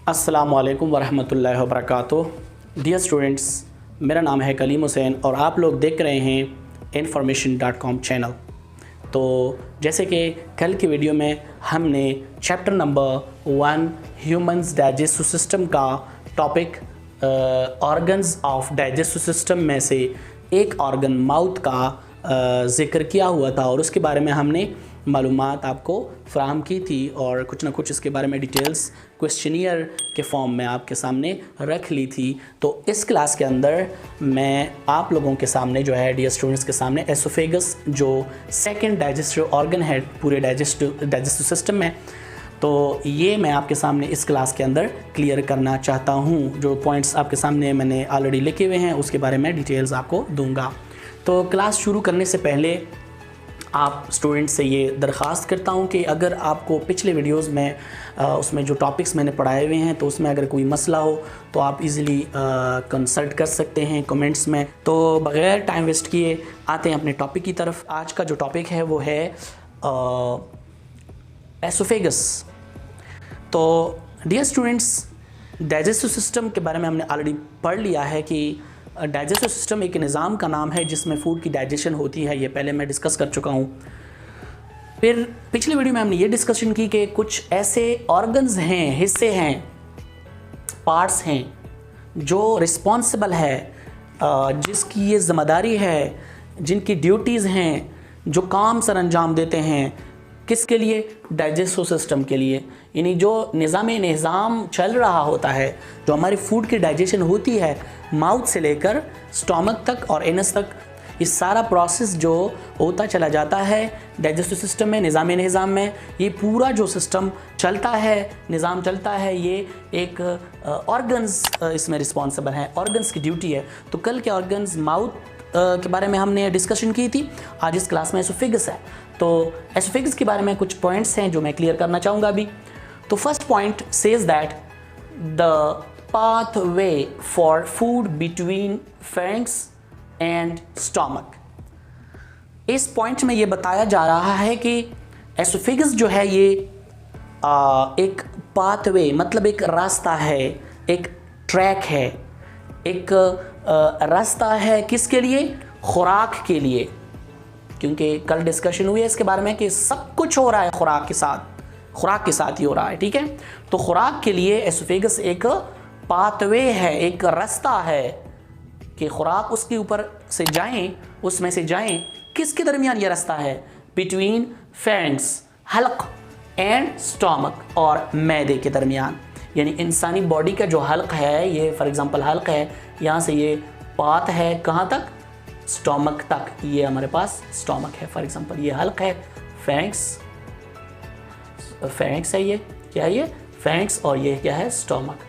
अस्सलामुअलैकुम वरहमतुल्लाहि वबरकातुहू। Dear students, मेरा नाम है कलीम हुसैन और आप लोग देख रहे हैं information.com चैनल। तो जैसे कि कल की वीडियो में हमने chapter number 1 humans digestive system का topic organs of digestive system में से एक ऑर्गन माउथ का ज़िक्र किया हुआ था और उसके बारे में हमने मालूमात आपको फ़राहम की थी और कुछ ना कुछ इसके बारे में डिटेल्स क्वेश्चनियर के फॉर्म में आपके सामने रख ली थी। तो इस क्लास के अंदर मैं आप लोगों के सामने जो है डियर स्टूडेंट्स के सामने एसोफेगस जो सेकंड डाइजेस्टिव ऑर्गन है पूरे डाइजेस्टिव सिस्टम में, तो ये मैं आपके सामने इस क्लास के अंदर क्लियर करना चाहता हूँ। जो पॉइंट्स आपके सामने मैंने ऑलरेडी लिखे हुए हैं उसके बारे में डिटेल्स आपको दूँगा। तो क्लास शुरू करने से पहले आप स्टूडेंट से ये दरख्वास्त करता हूँ कि अगर आपको पिछले वीडियोस में उसमें जो टॉपिक्स मैंने पढ़ाए हुए हैं तो उसमें अगर कोई मसला हो तो आप इजीली कंसल्ट कर सकते हैं कमेंट्स में। तो बग़ैर टाइम वेस्ट किए आते हैं अपने टॉपिक की तरफ। आज का जो टॉपिक है वो है एसोफेगस। तो डियर स्टूडेंट्स, डाइजेस्टिव सिस्टम के बारे में हमने ऑलरेडी पढ़ लिया है कि डाइजेस्टिव सिस्टम एक निज़ाम का नाम है जिसमें फ़ूड की डाइजेशन होती है। ये पहले मैं डिस्कस कर चुका हूँ। फिर पिछली वीडियो में हमने ये डिस्कशन की कि कुछ ऐसे ऑर्गन्स हैं, हिस्से हैं, पार्ट्स हैं जो रिस्पॉन्सिबल है, जिसकी ये ज़िम्मेदारी है, जिनकी ड्यूटीज़ हैं, जो काम सर अंजाम देते हैं। किसके लिए? डाइजेस्टिव सिस्टम के लिए। यानी जो निज़ाम चल रहा होता है, जो हमारी फूड की डाइजेशन होती है माउथ से लेकर स्टमक तक और एनस तक, ये सारा प्रोसेस जो होता चला जाता है डाइजेस्टिव सिस्टम में, निज़ाम में, ये पूरा जो सिस्टम चलता है, निज़ाम चलता है, ये एक ऑर्गन्स इसमें रिस्पॉन्सिबल हैं। ऑर्गन्स की ड्यूटी है। तो कल के ऑर्गन्स माउथ के बारे में हमने डिस्कशन की थी। आज इस क्लास में एसोफेगस है। तो एसोफेगस के बारे में कुछ पॉइंट्स हैं जो मैं क्लियर करना चाहूँगा अभी। तो first point says that the pathway for food between pharynx and stomach। इस पॉइंट में ये बताया जा रहा है कि एसोफेगस जो है ये एक पाथवे मतलब एक रास्ता है, एक ट्रैक है, एक रास्ता है किसके लिए? खुराक के लिए। क्योंकि कल डिस्कशन हुई है इसके बारे में कि सब कुछ हो रहा है खुराक के साथ ही हो रहा है। ठीक है, तो खुराक के लिए एसोफेगस एक पाथवे है, एक रास्ता है कि खुराक उसके ऊपर से जाएं, उसमें से जाएं। किसके दरमियान ये रास्ता है? Between pharynx Hulk and stomach, और मैदे के दरमियान। यानी इंसानी बॉडी का जो हल्क है, ये फॉर एग्जांपल हल्क है, यहाँ से ये पाथ है कहाँ तक? स्टमक तक। ये हमारे पास स्टमक है फॉर एग्जांपल, ये हल्क है, फेरेंक्स है, ये क्या है? ये फेरेंक्स, और ये क्या है? स्टमक।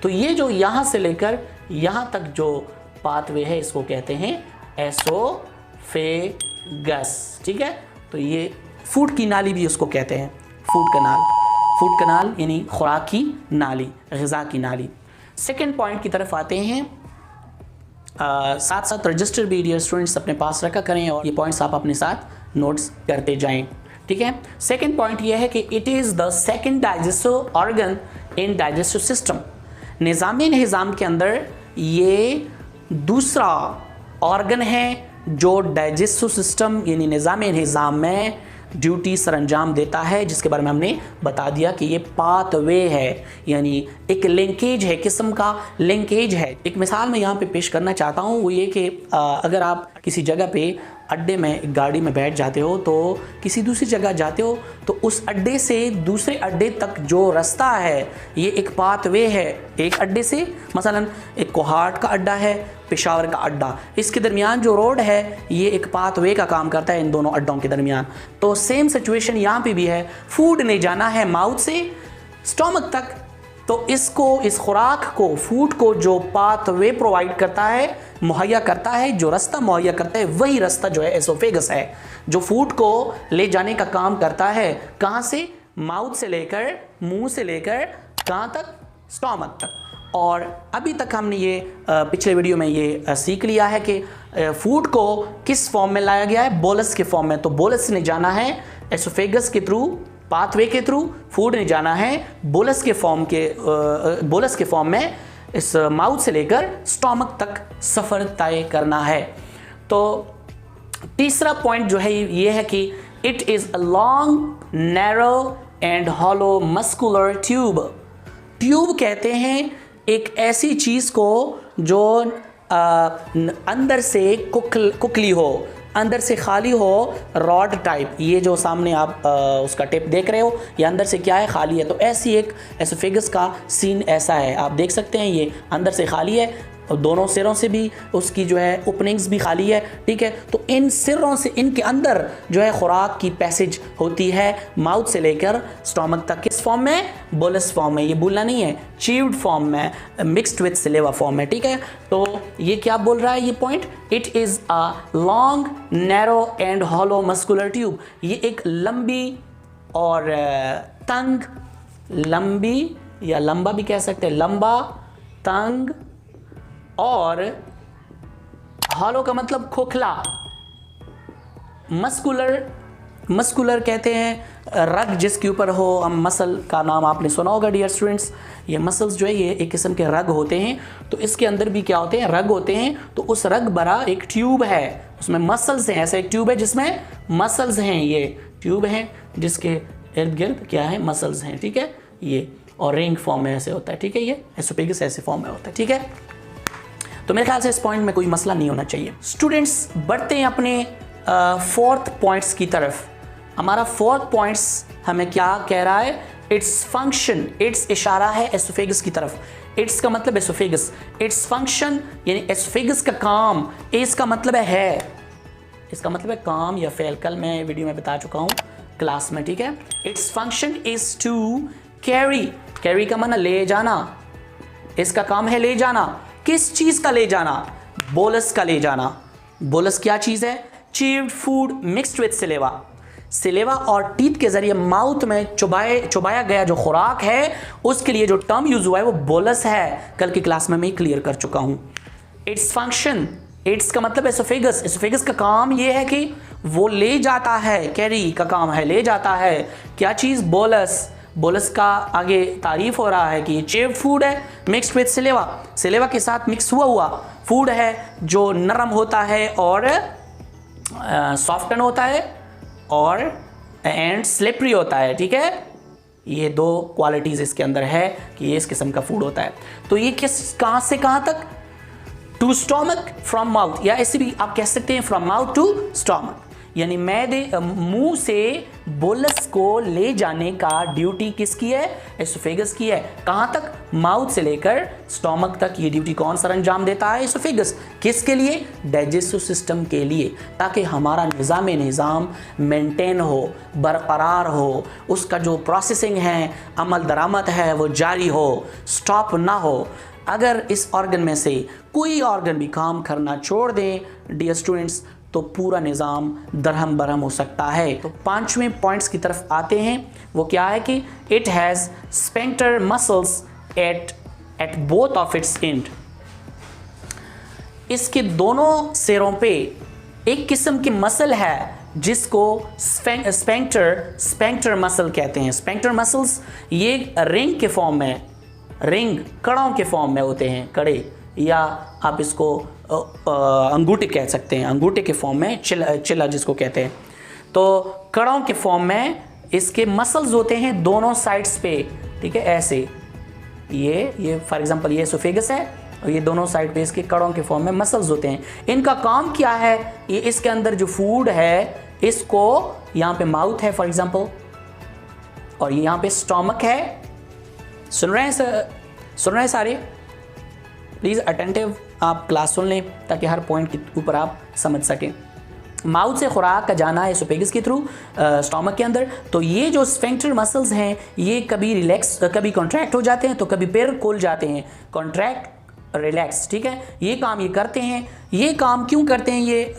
तो ये जो यहाँ से लेकर यहाँ तक जो पाथवे है इसको कहते हैं एसोफेगस। ठीक है, तो ये फूड की नाली भी उसको कहते हैं, फूड कनाल यानी खुराक की नाली, ग़िज़ा की नाली। सेकेंड पॉइंट की तरफ आते हैं। साथ साथ रजिस्टर भी डियर स्टूडेंट्स अपने पास रखा करें और ये पॉइंट्स आप अपने साथ नोट्स करते जाएं। ठीक है, सेकेंड पॉइंट ये है कि it is the second digestive organ in digestive system. निज़ाम के अंदर ये दूसरा ऑर्गन है जो डाइजेस्टिव सिस्टम यानी निज़ाम में ड्यूटी सरअंजाम देता है, जिसके बारे में हमने बता दिया कि ये पाथवे है, यानी एक लिंकेज है, किस्म का लिंकेज है। एक मिसाल मैं यहाँ पे पेश करना चाहता हूँ, वो ये कि अगर आप किसी जगह पे अड्डे में गाड़ी में बैठ जाते हो तो किसी दूसरी जगह जाते हो तो उस अड्डे से दूसरे अड्डे तक जो रास्ता है ये एक पाथवे है। एक अड्डे से मसलन एक कोहाट का अड्डा है, पेशावर का अड्डा, इसके दरमियान जो रोड है ये एक पाथवे का काम करता है इन दोनों अड्डों के दरमियान। तो सेम सिचुएशन यहाँ पे भी है। फूड ने जाना है माउथ से स्टमक तक, तो इसको, इस खुराक को, फूड को जो पाथवे प्रोवाइड करता है, मुहैया करता है, जो रास्ता मुहैया करता है, वही रास्ता जो है एसोफेगस है, जो फूड को ले जाने का काम करता है। कहाँ से? माउथ से लेकर, मुंह से लेकर कहाँ तक? स्टमक तक। और अभी तक हमने ये पिछले वीडियो में ये सीख लिया है कि फूड को किस फॉर्म में लाया गया है? बोलस के फॉर्म में। तो बोलस ने जाना है एसोफेगस के थ्रू पाथवे के थ्रू फूड ने जाना है बोलस के फॉर्म में इस माउथ से लेकर स्टोमक तक सफ़र तय करना है। तो तीसरा पॉइंट जो है ये है कि it is a long narrow and hollow muscular tube. Tube कहते हैं एक ऐसी चीज़ को जो अंदर से कुकली हो, अंदर से खाली हो, रॉड टाइप। ये जो सामने आप उसका टिप देख रहे हो, ये अंदर से क्या है, खाली है। तो ऐसी एक एसोफेगस का सीन ऐसा है, आप देख सकते हैं ये अंदर से खाली है और दोनों सिरों से भी उसकी जो है ओपनिंग्स भी खाली है, ठीक है। तो इन सिरों से, इनके अंदर जो है खुराक की पैसेज होती है माउथ से लेकर स्टोमक तक। किस फॉर्म में? बोलस फॉर्म में। ये भूलना नहीं है, च्यूड फॉर्म में, मिक्स्ड विथ सिलेवा फॉर्म में, ठीक है। तो ये क्या बोल रहा है ये point? It is a long narrow and hollow muscular tube. ये एक लंबी और तंग, लंबी या लंबा भी कह सकते हैं, लंबा, तंग और हॉलो का मतलब खोखला। मस्कुलर कहते हैं रग जिसके ऊपर हो। हम मसल का नाम आपने सुना होगा डियर स्टूडेंट्स। ये मसल्स जो है ये एक किस्म के रग होते हैं। तो इसके अंदर भी क्या होते हैं? रग होते हैं। तो उस रग भरा एक ट्यूब है, उसमें मसल्स हैं। ऐसा एक ट्यूब है जिसमें मसल्स हैं। ये ट्यूब है जिसके इर्द गिर्द क्या है? मसल्स हैं, ठीक है। ये और रिंग फॉर्म में ऐसे होता है, ठीक है। ये एसोफेगस ऐसे फॉर्म में होता है, ठीक है। तो मेरे ख्याल से इस पॉइंट में कोई मसला नहीं होना चाहिए। स्टूडेंट्स बढ़ते हैं अपने फोर्थ पॉइंट्स की तरफ। हमारा फोर्थ पॉइंट्स हमें क्या कह रहा है? Its function. इट्स इशारा है एसोफेगस की तरफ। इट्स का मतलब एसोफेगस, इट्स फंक्शन यानी एसोफेगस का काम। इसका मतलब है इसका मतलब है काम या फेल। कल मैं वीडियो में बता चुका हूँ क्लास में, ठीक है। Its function is to carry. Carry का मतलब ले जाना। इसका काम है ले जाना। किस चीज का ले जाना? बोलस का ले जाना। बोलस क्या चीज है? Chewed food mixed with saliva. Saliva और टीथ के जरिए माउथ में चुबाया गया जो खुराक है, उसके लिए जो टर्म यूज हुआ है वो बोलस है। कल की क्लास में मैं क्लियर कर चुका हूं। इट्स फंक्शन, इट्स का मतलब एसोफेगस। एसोफेगस का काम ये है कि वो ले जाता है, कैरी का काम है ले जाता है क्या चीज? बोलस। बोलस का आगे तारीफ हो रहा है कि ये चेव्ड फूड है मिक्स्ड विथ सिलेवा। सिलेवा के साथ मिक्स हुआ फूड है जो नरम होता है और सॉफ्टन होता है और एंड स्लिपरी होता है, ठीक है। ये दो क्वालिटीज इसके अंदर है कि ये इस किस्म का फूड होता है। तो ये कहाँ से कहाँ तक? टू स्टोमक फ्रॉम माउथ, या ऐसे भी आप कह सकते हैं फ्रॉम माउथ टू स्टोमक, यानी मुंह से बोलस को ले जाने का ड्यूटी किसकी है? एसोफेगस की है। कहाँ तक? माउथ से लेकर स्टोमक तक। ये ड्यूटी कौन सा अंजाम देता है? एसोफेगस। किसके लिए? डाइजेस्टिव सिस्टम के लिए, ताकि हमारा निज़ाम मेंटेन हो, बरकरार हो, उसका जो प्रोसेसिंग है, अमल दरामद है, वो जारी हो, स्टॉप ना हो। अगर इस ऑर्गन में से कोई ऑर्गन भी काम करना छोड़ दें डियर स्टूडेंट्स, तो पूरा निज़ाम दरहम बरहम हो सकता है। तो पांचवें पॉइंट्स की तरफ आते हैं। वो क्या है कि it has sphincter muscles at both of its and. इसके दोनों सिरों पे एक किस्म की मसल है जिसको स्फिंक्टर मसल कहते हैं। स्फिंक्टर मसल्स ये रिंग के फॉर्म में, रिंग कड़ों के फॉर्म में होते हैं, कड़े, या आप इसको अंगूठे कह सकते हैं। अंगूठे के फॉर्म में चिल्ला जिसको कहते हैं। तो कड़ों के फॉर्म में इसके मसल्स होते हैं दोनों साइड्स पे, ठीक है। ऐसे ये फॉर एग्जांपल ये एसोफेगस है और ये दोनों साइड पे इसके कड़ों के फॉर्म में मसल्स होते हैं। इनका काम क्या है? ये इसके अंदर जो फूड है इसको, यहाँ पे माउथ है फॉर एग्जांपल और यहाँ पे स्टोमक है। सुन रहे हैं सारे? प्लीज़ अटेंटिव आप क्लास सुन लें ताकि हर पॉइंट के ऊपर आप समझ सकें। माउथ से खुराक का जाना है एसोफेगस के थ्रू स्टोमक के अंदर। तो ये जो स्फिंक्टर मसल्स हैं ये कभी रिलैक्स, कभी कॉन्ट्रैक्ट हो जाते हैं तो कभी फिर खुल जाते हैं। कॉन्ट्रैक्ट, रिलैक्स, ठीक है। ये काम ये करते हैं। ये काम क्यों करते हैं ये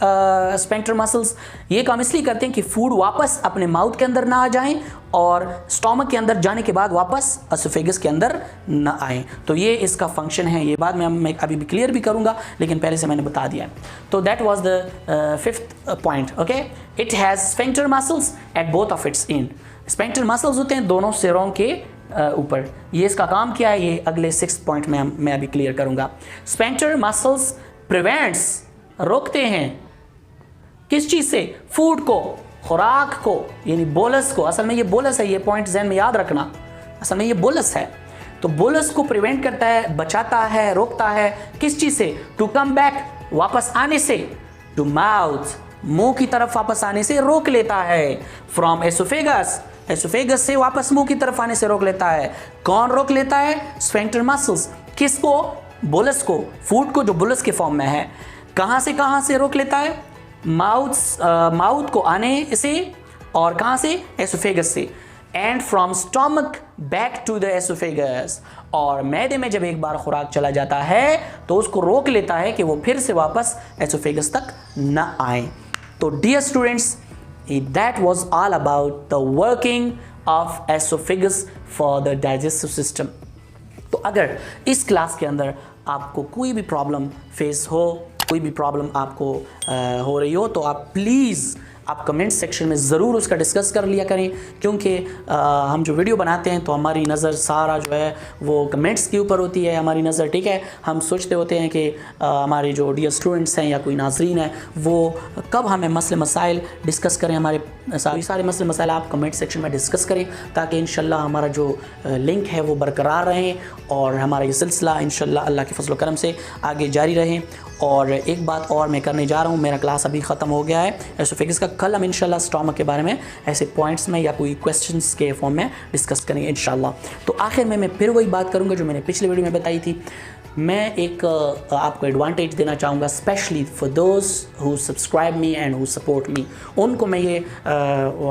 स्फिंक्टर मसल्स? ये काम इसलिए करते हैं कि फूड वापस अपने माउथ के अंदर ना आ जाएं और स्टोमक के अंदर जाने के बाद वापस एसोफेगस के अंदर ना आए। तो ये इसका फंक्शन है। ये बाद में मैं अभी भी क्लियर भी करूंगा, लेकिन पहले से मैंने बता दिया। तो that was the fifth point, okay. It has sphincter muscles at both of its and. Sphincter muscles होते हैं दोनों सिरों के ऊपर। ये इसका काम क्या है, ये अगले 6 पॉइंट में मैं अभी क्लियर करूंगा। स्फिंक्टर मसल्स प्रिवेंट्स, रोकते हैं किस चीज़ से, फूड को, खुराक को, यानी बोलस को। असल में ये बोलस है, ये पॉइंट जहन में याद रखना, असल में ये बोलस है। तो बोलस को प्रिवेंट करता है, बचाता है, रोकता है किस चीज़ से, टू कम बैक, वापस आने से, टू माउथ, मुंह की तरफ वापस आने से रोक लेता है, फ्रॉम एसोफेगस, एसोफेगस से वापस मुंह की तरफ आने से रोक लेता है। कौन रोक लेता है, स्फिंक्टर मसल्स। किसको, बोलस को, फूड को जो बोलस के फॉर्म में है। कहां से रोक लेता है, माउथ को आने से, और कहां से, एसोफेगस से। And from stomach back to the esophagus, और मैदे में जब एक बार खुराक चला जाता है तो उसको रोक लेता है कि वो फिर से वापस एसोफेगस तक न आए। तो dear students, that was all about the working of esophagus for the digestive system। तो अगर इस क्लास के अंदर आपको कोई भी प्रॉब्लम फेस हो, कोई भी प्रॉब्लम आपको हो रही हो, तो आप प्लीज़ आप कमेंट सेक्शन में ज़रूर उसका डिस्कस कर लिया करें, क्योंकि हम जो वीडियो बनाते हैं तो हमारी नज़र सारा जो है वो कमेंट्स के ऊपर होती है हमारी नज़र, ठीक है। हम सोचते होते हैं कि हमारे जो डियर स्टूडेंट्स हैं या कोई नाज़रीन है वो कब हमें मसले मसाइल डिस्कस करें, हमारे सारे मसले मसाइल आप कमेंट सेक्शन में डिस्कस करें, ताकि इंशाल्लाह हमारा जो लिंक है वो बरकरार रहे और हमारा ये सिलसिला इंशाल्लाह अल्लाह के फजल करम से आगे जारी रहे। और एक बात और मैं करने जा रहा हूँ, मेरा क्लास अभी ख़त्म हो गया है एसोफेगस का। कल हम इंशाल्लाह स्टमक के बारे में ऐसे पॉइंट्स में या कोई क्वेश्चंस के फॉर्म में डिस्कस करेंगे इंशाल्लाह। तो आखिर में मैं फिर वही बात करूँगा जो मैंने पिछले वीडियो में बताई थी। मैं एक आपको एडवांटेज देना चाहूँगा, specially for those who subscribe me and who support me. उनको मैं ये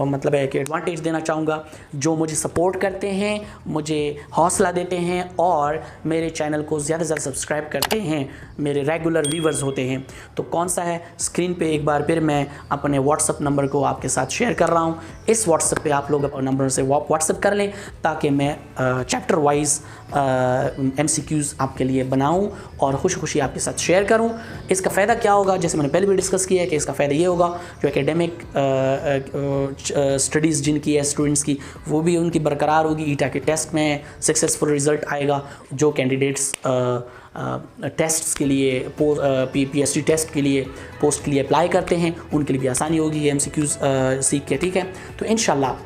मतलब है कि एडवांटेज देना चाहूँगा जो मुझे सपोर्ट करते हैं, मुझे हौसला देते हैं और मेरे चैनल को ज़्यादा से ज़्यादा सब्सक्राइब करते हैं, मेरे रेगुलर व्यूवर्स होते हैं। तो कौन सा है, स्क्रीन पे एक बार फिर मैं अपने व्हाट्सअप नंबर को आपके साथ शेयर कर रहा हूँ। इस व्हाट्सअप पे आप लोग अपने नंबर से व्हाट्सअप कर लें, ताकि मैं चैप्टर वाइज MCQs आपके लिए बनाऊं और खुशी खुशी आपके साथ शेयर करूं। इसका फ़ायदा क्या होगा, जैसे मैंने पहले भी डिस्कस किया है कि इसका फ़ायदा ये होगा जो एकेडमिक स्टडीज़ जिनकी है स्टूडेंट्स की, वो भी उनकी बरकरार होगी। ईटा के टेस्ट में सक्सेसफुल रिज़ल्ट आएगा। जो कैंडिडेट्स टेस्ट्स के लिए PhD टेस्ट के लिए पोस्ट के लिए अप्लाई करते हैं उनके लिए भी आसानी होगी ये MCQs सीख के, ठीक है। तो इंशाल्लाह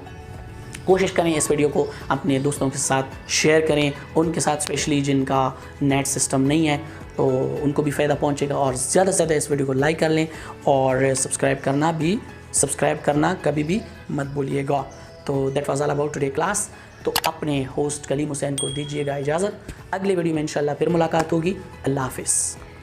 कोशिश करें इस वीडियो को अपने दोस्तों के साथ शेयर करें, उनके साथ स्पेशली जिनका नेट सिस्टम नहीं है तो उनको भी फ़ायदा पहुंचेगा। और ज़्यादा से ज़्यादा इस वीडियो को लाइक कर लें और सब्सक्राइब करना कभी भी मत भूलिएगा। तो that was all about today class. तो अपने होस्ट कलीम हुसैन को दीजिएगा इजाज़त। अगले वीडियो में इंशाल्लाह फिर मुलाकात होगी। अल्लाह हाफिज़।